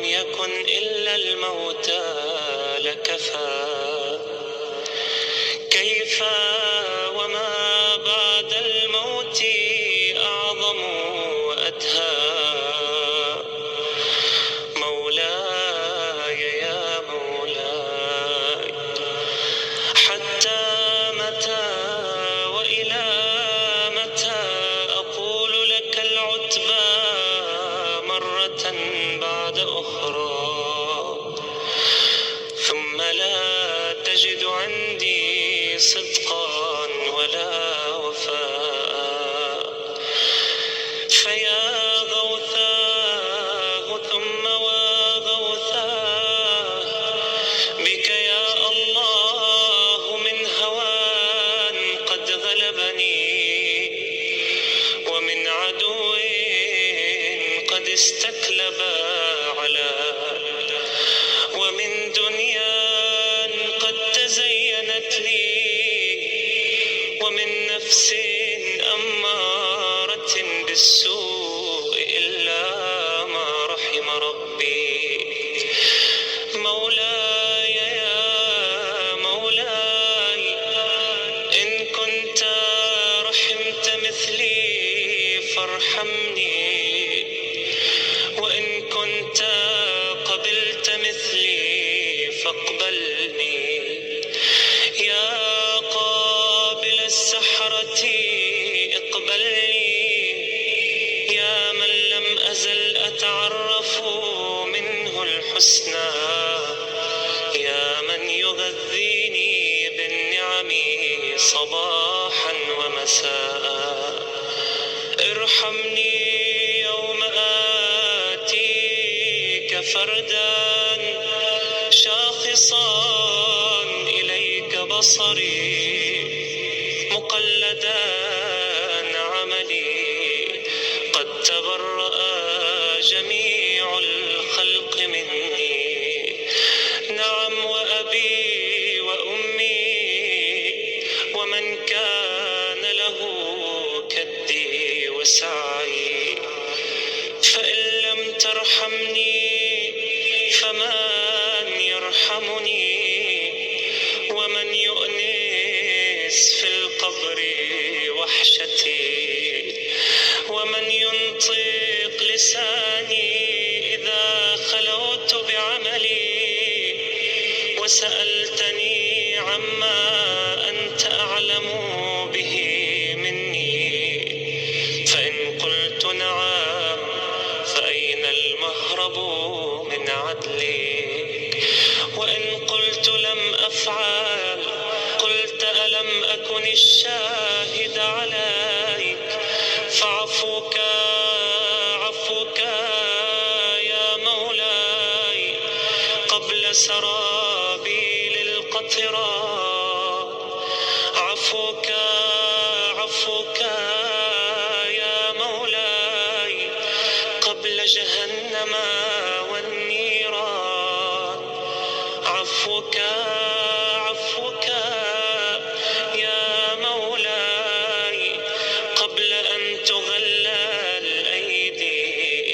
لم يكن إلا الموتى لكفى. كيف وما بعد الموت أعظم وأدهى. مولاي يا مولاي، حتى متى وإلى متى أقول لك العتبى مرة بعد أخرى، ثم لا تجد عندي صدقا ولا وفاء. فيا غوثاه ثم وغوثاه، بك يا الله من هوان قد غلبني، ومن عدو قد استكلب ومن دنيا قد تزينت لي، ومن نفس أمارة بالسوء إلا ما رحم ربي. مولاي يا مولاي، إن كنت رحمت مثلي فارحمني، وإن كنت قبلت مثلي فاقبلني. يا قابل السحرة اقبلني، يا من لم أزل أتعرف منه الحسنى، يا من يغذيني بالنعم صباحا ومساء. ارحمني يوم آتيك فردا شاخصا إليك بصري، مقلدا عملي، قد تبرأ جميع الخلق مني. نعم، وأبي وأمي ومن كان له كدي وسعي. فإن لم ترحمني فمن يرحمني، ومن يؤنس في القبر وحشتي، ومن ينطق لساني إذا خلوت بعملي، وسألتني عما أنت أعلم به مني. فإن قلت نعم فأين المهرب من عدلك؟ وإن قلت لم أفعل قلت ألم أكن الشاهد عليك؟ فعفوك عفوك يا مولاي قبل سرابيل القطران. عفوك عفوك يا مولاي قبل جهنم والنيران. عفوك عفوك يا مولاي قبل أن تغلى الأيدي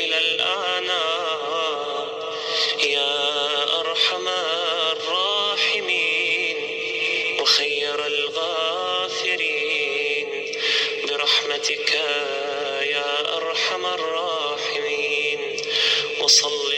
إلى الأعناق. يا أرحم الراحمين وخير الغافرين، برحمتك يا أرحم الراحمين. وصل